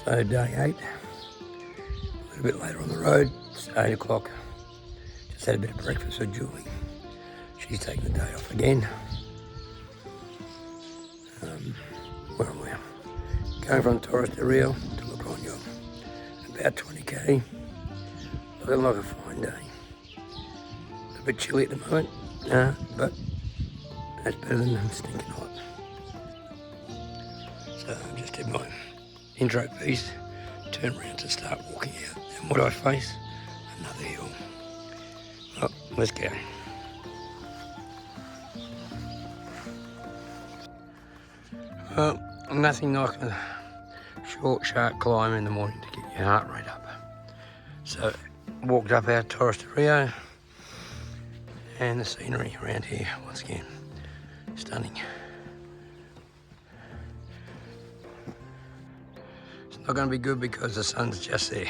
So day 8, a little bit later on the road, it's 8 o'clock. Just had a bit of breakfast with Julie. She's taking the day off again. Where am I? Going from Torres to Rio to Logrono. About 20k. Looking like a fine day. A bit chilly at the moment, but that's better than stinking hot. So I just did my intro piece, turn around to start walking out. And what do I face? Another hill. Oh, let's go. Well, nothing like a short, sharp climb in the morning to get your heart rate up. So, walked up our Torres to Rio, and the scenery around here, once again, stunning. It's not going to be good because the sun's just there,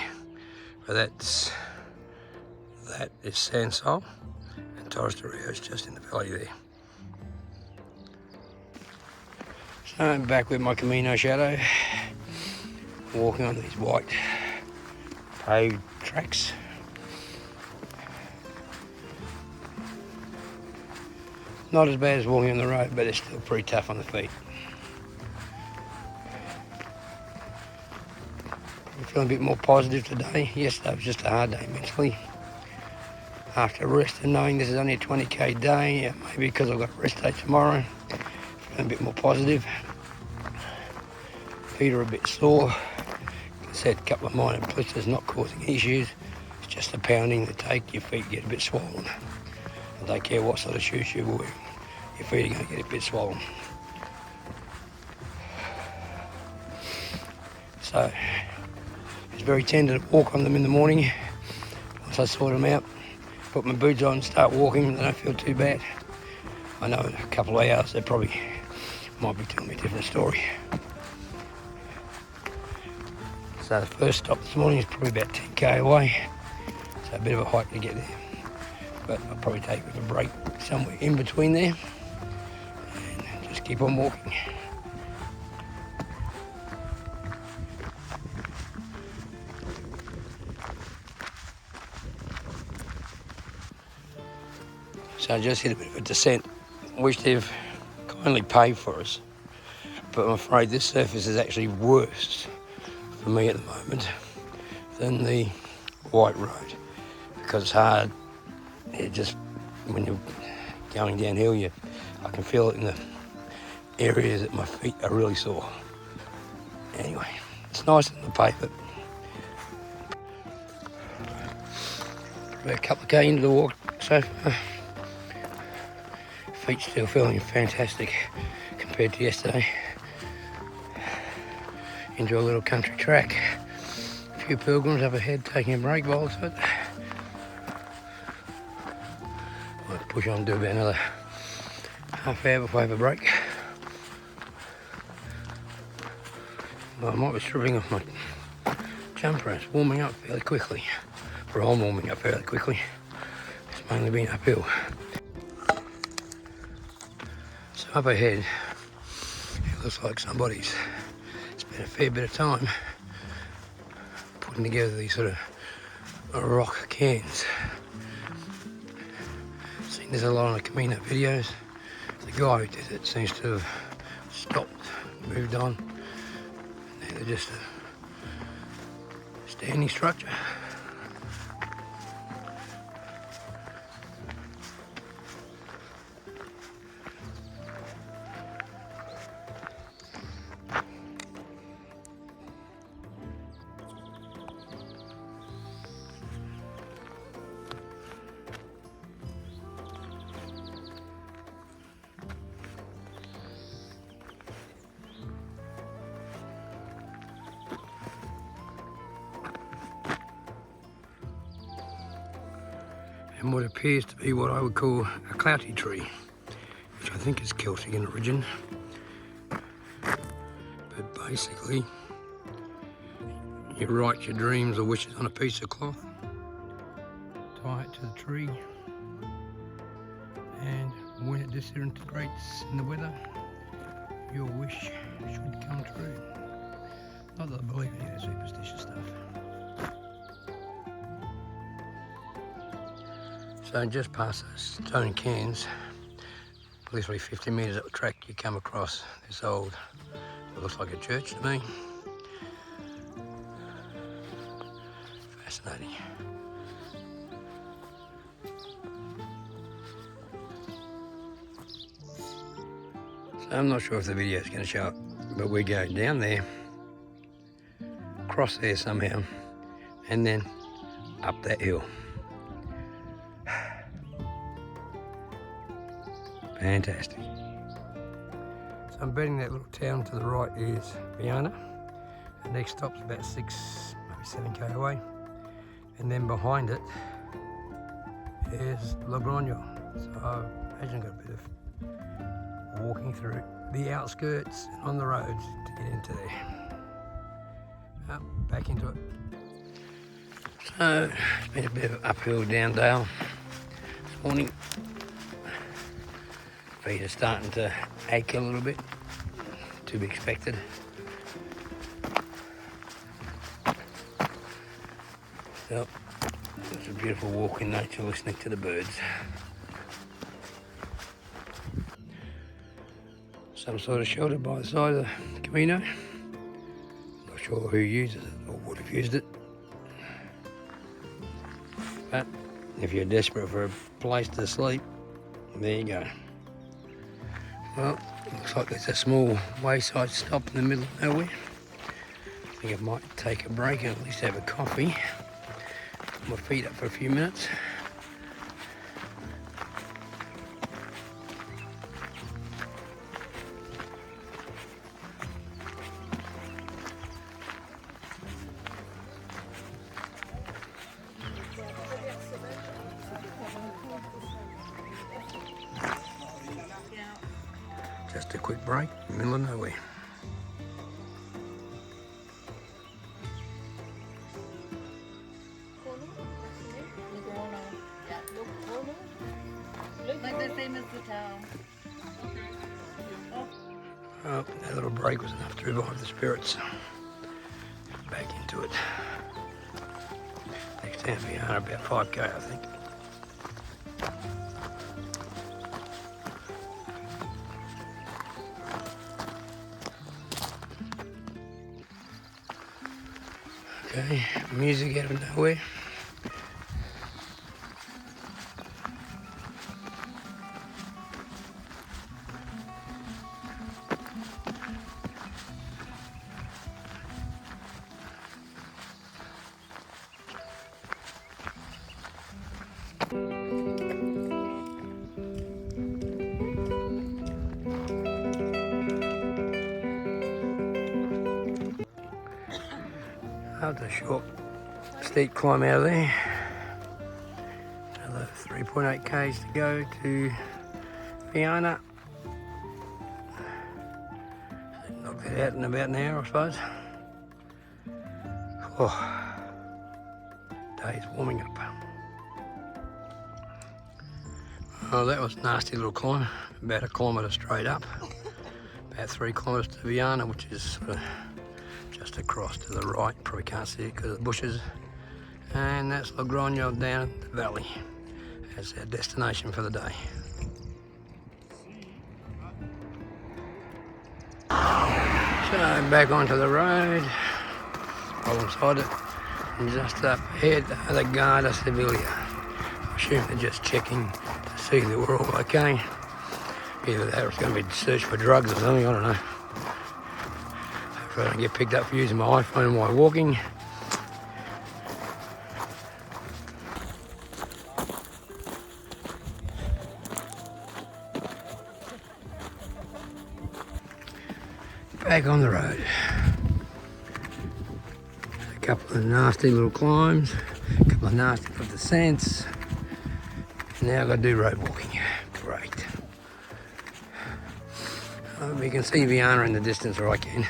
but that is Sansol, and Torres de Rio is just in the valley there. So I'm back with my Camino shadow, walking on these white paved tracks. Not as bad as walking on the road, but it's still pretty tough on the feet. I'm feeling a bit more positive today. Yesterday was just a hard day mentally. After a rest and knowing this is only a 20k day, maybe because I've got a rest day tomorrow, feeling a bit more positive. Feet are a bit sore. Like I said, a couple of minor blisters not causing issues. It's just the pounding that take your feet get a bit swollen. I don't care what sort of shoes you wear, your feet are going to get a bit swollen. So it's very tender to walk on them in the morning. Once I sort them out, put my boots on, start walking, they don't feel too bad. I know in a couple of hours they probably might be telling me a different story. So the first stop this morning is probably about 10k away, so a bit of a hike to get there. But I'll probably take a bit of a break somewhere in between there and just keep on walking. So I just hit a bit of a descent, which they've kindly paved for us. But I'm afraid this surface is actually worse for me at the moment than the white road, because it's hard. It just, when you're going downhill, I can feel it in the areas that my feet are really sore. Anyway, it's nice on the pavement. About a couple of k into the walk so far. Feet still feeling fantastic compared to yesterday. Into a little country track. A few pilgrims up ahead taking a break by the looks of it. I'll push on and do about another half hour before I have a break. Well, I might be stripping off my jumper. It's warming up fairly quickly. Or I'm warming up fairly quickly. It's mainly been uphill. So up ahead, it looks like somebody's spent a fair bit of time putting together these sort of rock cairns. Seen this a lot on the Camino videos. The guy who did it seems to have stopped, moved on. Now they're just a standing structure. And what appears to be what I would call a clouty tree, which I think is Celtic in origin. But basically, you write your dreams or wishes on a piece of cloth, tie it to the tree, and when it disintegrates in the weather, your wish should come true. Not that I believe in any superstitious stuff. So just past those stone cans, literally 50 metres up the track, you come across this old, it looks like a church to me. Fascinating. So I'm not sure if the video is going to show up, but we go down there, across there somehow, and then up that hill. Fantastic. So I'm betting that little town to the right is Viana. The next stop's about 6, maybe 7k away. And then behind it is Logrono. So I imagine I've got a bit of walking through the outskirts and on the roads to get into there. Up, back into it. So it's been a bit of uphill, down dale this morning. Feet are starting to ache a little bit, to be expected. So, it's a beautiful walk in nature, listening to the birds. Some sort of shelter by the side of the Camino. Not sure who uses it or would have used it. But if you're desperate for a place to sleep, there you go. Well, looks like there's a small wayside stop in the middle of nowhere. I think I might take a break and at least have a coffee. Put my feet up for a few minutes. Just a quick break in the middle of nowhere. Like the same as the town. Well, that little break was enough to revive the spirits. Back into it. Next time Viana, about 5k I think. Okay, music out of nowhere. After a short steep climb out of there, another 3.8 k's to go to Viana. Knock that out in about an hour, I suppose. Oh, day's warming up. Oh, that was a nasty little climb, about 1 kilometre straight up, about 3 kilometres to Viana, which is sort of just across to the right. Probably can't see it because of the bushes. And that's Logrono down the valley as our destination for the day. So back onto the road, alongside it, and just up ahead the Guardia Civilia. I assume they're just checking to see that we're all okay. Either that or it's going to be search for drugs or something, I don't know. Hopefully I don't get picked up for using my iPhone while walking. Back on the road. A couple of nasty little climbs, a couple of nasty little descents. Now I've got to do road walking. Great. You can see Viana in the distance, or I can.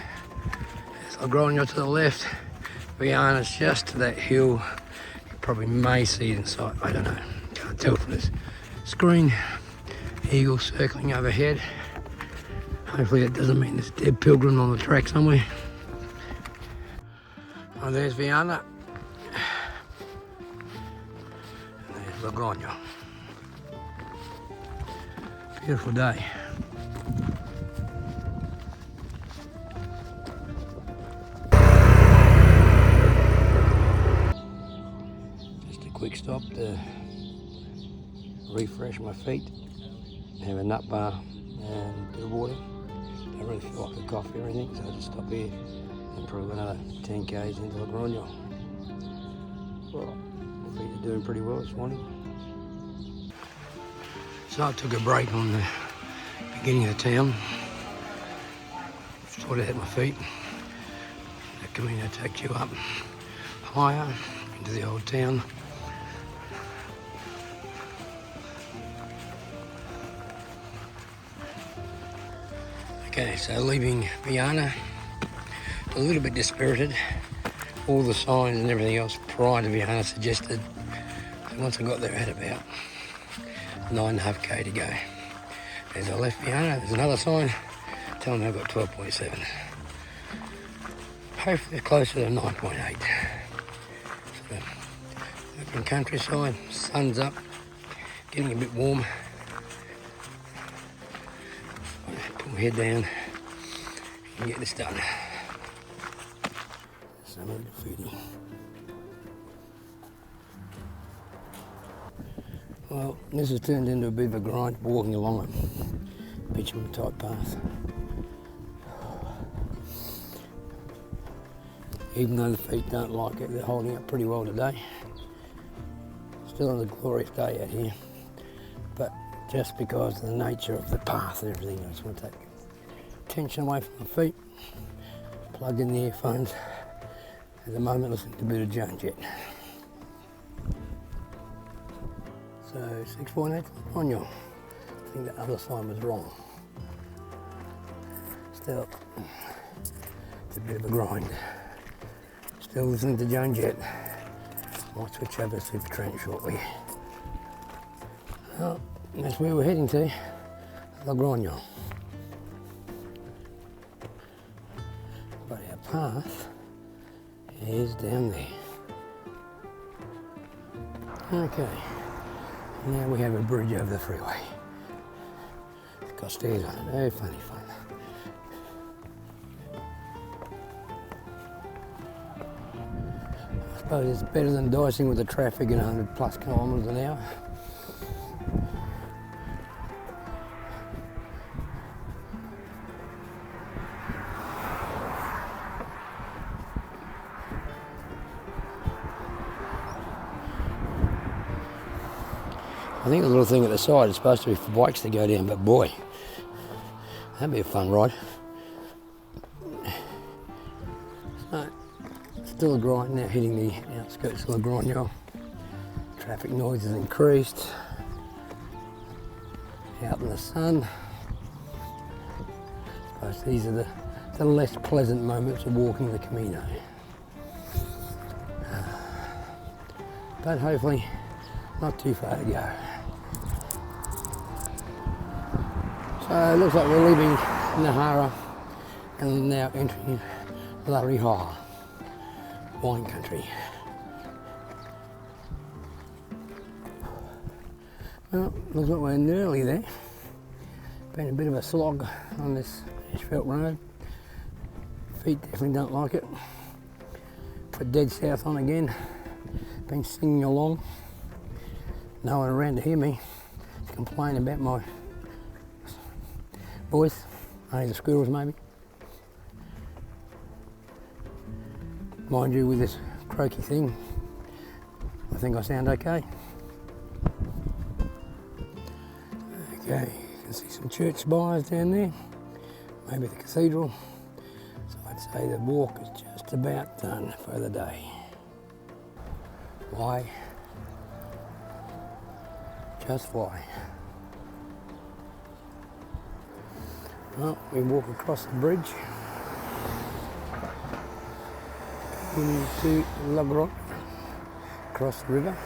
There's Logrono to the left. Viana's just to that hill. You probably may see it in sight, I don't know. Can't tell from this screen. Eagles circling overhead. Hopefully it doesn't mean there's a dead pilgrim on the track somewhere. Oh, there's Viana. And there's Logrono. Beautiful day. Just a quick stop to refresh my feet, have a nut bar and do water. Don't really feel like a coffee or anything, so I just stop here and probably another 10 k's into Logrono. Well, feet are doing pretty well this morning. So I took a break on the beginning of the town. Sort of hit my feet. The Camino takes you up higher into the old town. Okay, so leaving Viana, a little bit dispirited. All the signs and everything else prior to Viana suggested that once I got there I had about 9.5 k to go. As I left Viana, there's another sign telling me I've got 12.7. Hopefully closer to 9.8. So, open countryside, sun's up, getting a bit warm. Put my head down and get this done. Some of the foodie. Well, this has turned into a bit of a grind walking along a bitumen type path. Even though the feet don't like it, they're holding up pretty well today. Still a glorious day out here, but just because of the nature of the path and everything, I just want to take tension away from my feet, plug in the earphones. At the moment, listening to a bit of Jones yet. So 6.8 Logrono. I think the other sign was wrong. Still, it's a bit of a grind. Still listening to Jones yet. Might switch over to Super Trent shortly. Well, that's where we're heading to, Logrono. But our path is down there. Okay, now we have a bridge over the freeway. It's got stairs on it, very funny fun. I suppose it's better than dicing with the traffic at 100 plus kilometres an hour. I think the little thing at the side is supposed to be for bikes to go down, but boy, that'd be a fun ride. So, still a grind now, hitting the outskirts of Logrono. Traffic noise has increased. Out in the sun. I suppose these are the less pleasant moments of walking the Camino. But hopefully not too far to go. So it looks like we're leaving Nahara and now entering La Rioja, wine country. Well, looks like we're nearly there. Been a bit of a slog on this asphalt road. Feet definitely don't like it. Put dead south on again. Been singing along. No one around to hear me. To complain about my voice. Only the squirrels maybe. Mind you, with this croaky thing, I think I sound okay. Okay, you can see some church spires down there. Maybe the cathedral. So I'd say the walk is just about done for the day. Why? Just why? Well, we walk across the bridge into Logrono, across the river.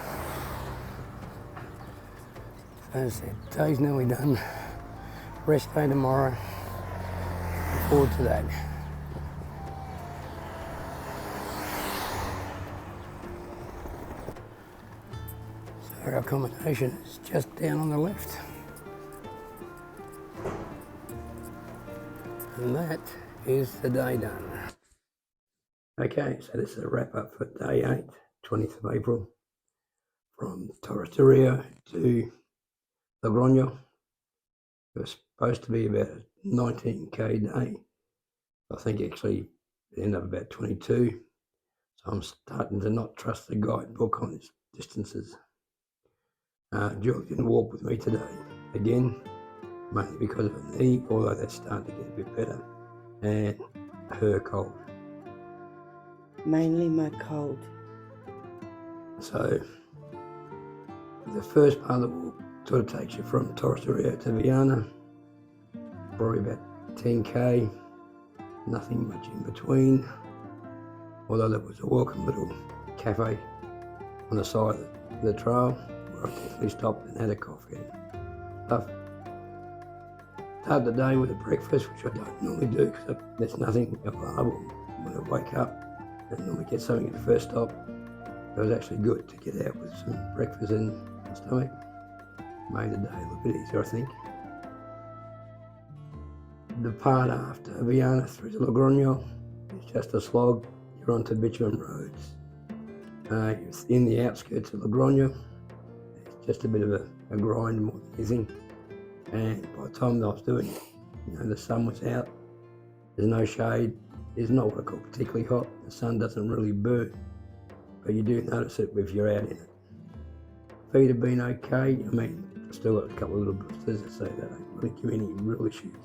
As I said, day's nearly done. Rest day tomorrow. forward to that. So our accommodation is just down on the left. And that is the day done. Okay, so this is a wrap up for day 8, 20th of April, from Torres to Logrono. It was supposed to be about a 19k day. I think actually it ended up about 22. So I'm starting to not trust the guidebook on these distances. Julie didn't walk with me today, again, mainly because of her knee, although that's starting to get a bit better, and her cold. Mainly my cold. So the first part of the walk sort of takes you from Torres to Viana, probably about 10k, nothing much in between, although there was a welcome little cafe on the side of the trail where I definitely stopped and had a coffee and stuff. Started the day with a breakfast, which I don't normally do because there's nothing available when I wake up. I normally get something at the first stop. It was actually good to get out with some breakfast in my stomach. Made the day a little bit easier, I think. The part after Viana through to Logrono is just a slog. You're onto bitumen roads. You're in the outskirts of Logrono. It's just a bit of a grind more than anything. And by the time that I was doing it, the sun was out. There's no shade. It's not what I call particularly hot. The sun doesn't really burn, but you do notice it if you're out in it. Feet have been okay. I mean, I've still got a couple of little blisters, so they don't really give any real issues.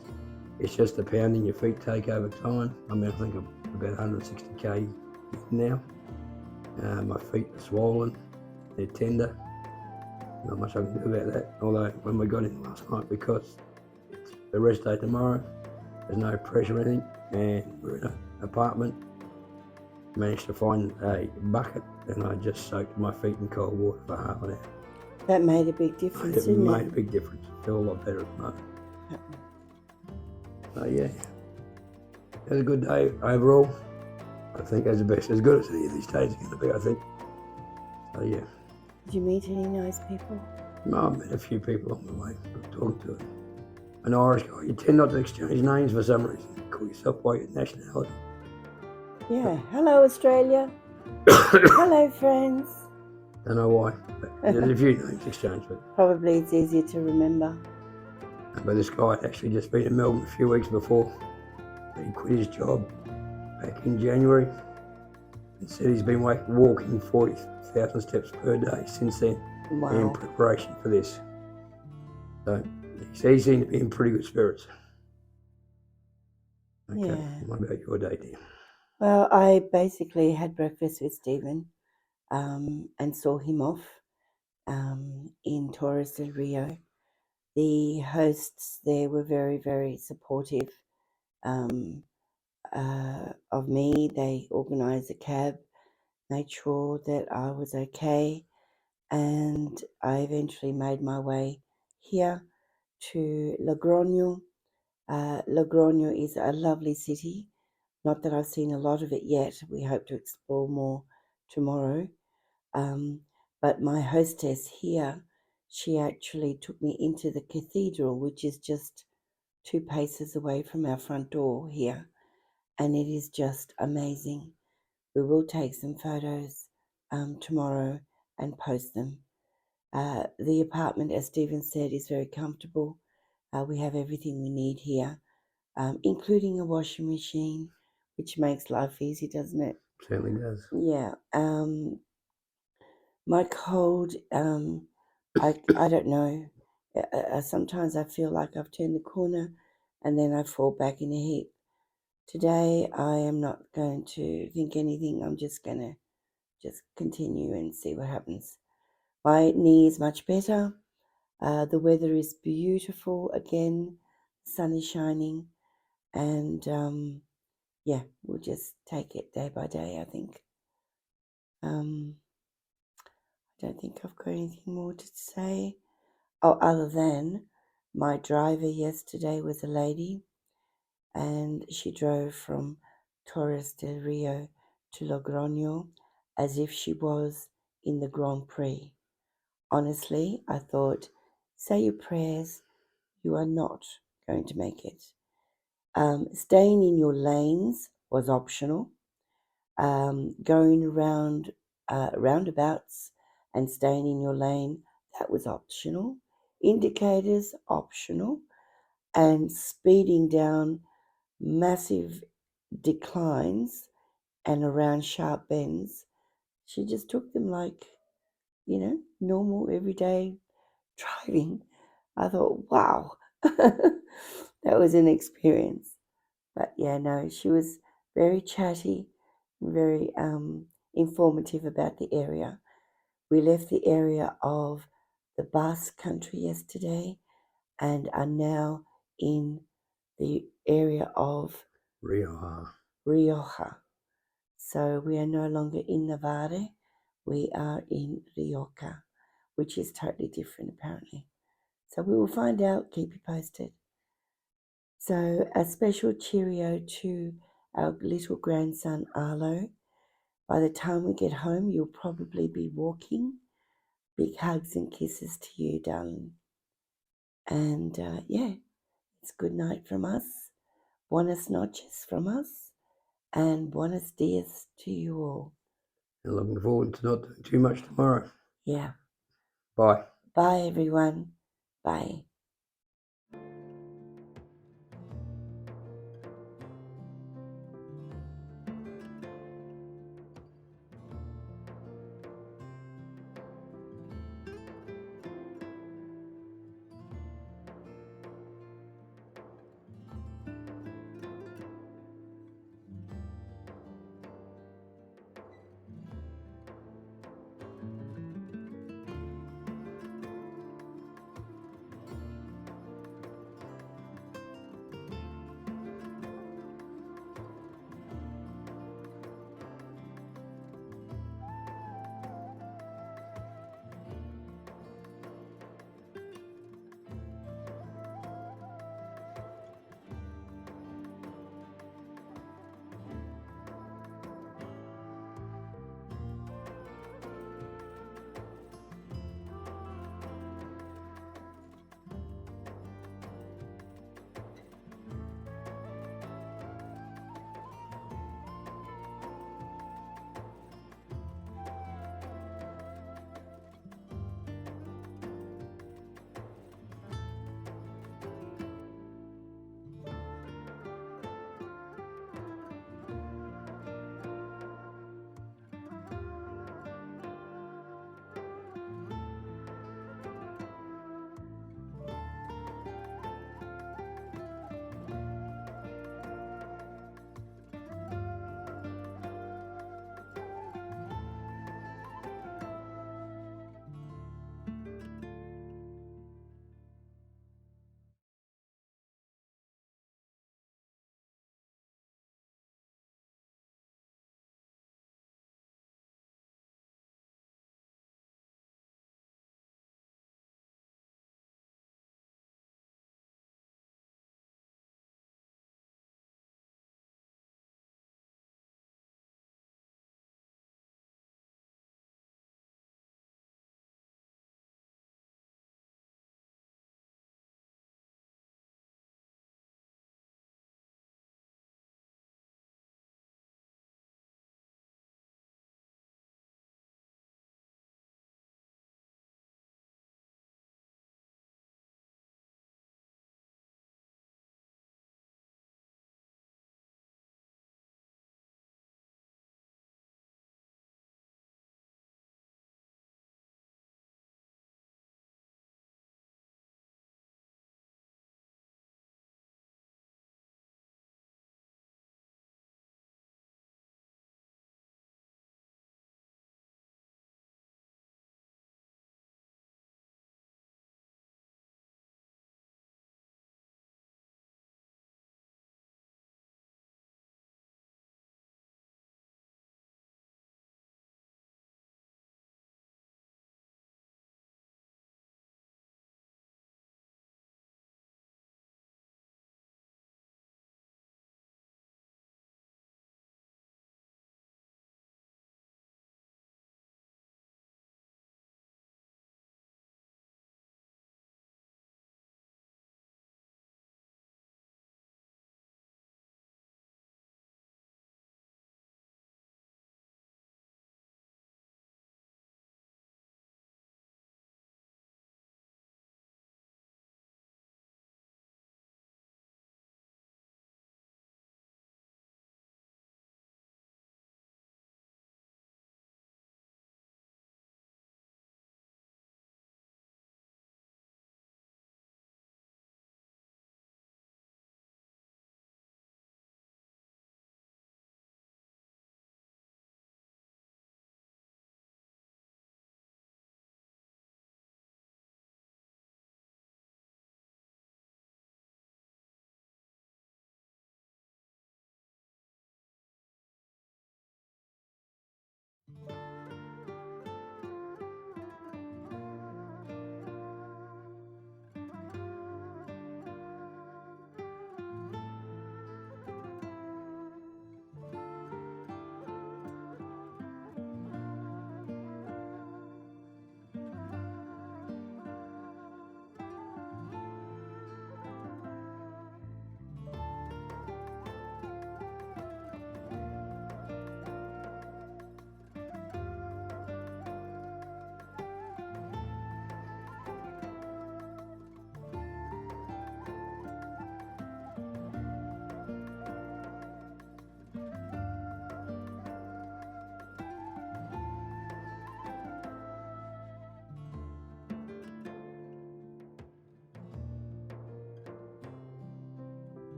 It's just the pounding your feet take over time. I mean, I think I'm about 160k now. My feet are swollen, they're tender. Not much I can do about that. Although when we got in last night, because it's a rest day tomorrow, there's no pressure or anything, and we're in an apartment, managed to find a bucket and I just soaked my feet in cold water for half an hour. That made a big difference, didn't it? Made a big difference. I feel a lot better at the moment. So yeah, it was a good day overall. I think it was as good as any of these days are going to be, I think. So yeah. Did you meet any nice people? No, I met a few people on the way. I'm talking to an Irish guy. You tend not to exchange names for some reason. You call yourself by your nationality. Yeah. Hello, Australia. Hello, friends. Don't know why, but there's a few names exchanged. But Probably it's easier to remember. But this guy had actually just been in Melbourne a few weeks before. He quit his job back in January and said he's been walking 40,000 steps per day since then. Wow. In preparation for this. So he seemed to be in pretty good spirits. Okay, Yeah. what about your day, dear? Well, I basically had breakfast with Stephen and saw him off in Torres del Rio. The hosts there were very, very supportive of me. They organised a cab, made sure that I was okay, and I eventually made my way here to Logrono. Logrono is a lovely city. Not that I've seen a lot of it yet. We hope to explore more tomorrow. But my hostess here, she actually took me into the cathedral, which is just 2 paces away from our front door here. And it is just amazing. We will take some photos tomorrow and post them. The apartment, as Stephen said, is very comfortable. We have everything we need here, including a washing machine, which makes life easy, doesn't it? Certainly does. Yeah. My cold, I don't know. Sometimes I feel like I've turned the corner and then I fall back in a heap. Today, I am not going to think anything. I'm just going to just continue and see what happens. My knee is much better. The weather is beautiful again. The sun is shining. And yeah, we'll just take it day by day, I think. I don't think I've got anything more to say. Oh, other than my driver yesterday was a lady. and she drove from Torres del Rio to Logrono as if she was in the Grand Prix. Honestly, I thought, say your prayers, you are not going to make it. Staying in your lanes was optional. Going around roundabouts and staying in your lane, that was optional. Indicators, optional. And speeding down massive declines and around sharp bends, she just took them like, normal everyday driving. I thought, wow, that was an experience. But yeah, no, she was very chatty, very informative about the area. We left the area of the Basque country yesterday and are now in the area of Rioja. So we are no longer in Navarre, we are in Rioja, which is totally different apparently. So we will find out, keep you posted. So a special cheerio to our little grandson Arlo. By the time we get home, you'll probably be walking. Big hugs and kisses to you, darling. And yeah, it's good night from us. Buenas noches from us. And buenos dias to you all. And looking forward to not doing too much tomorrow. Yeah. Bye. Bye, everyone. Bye.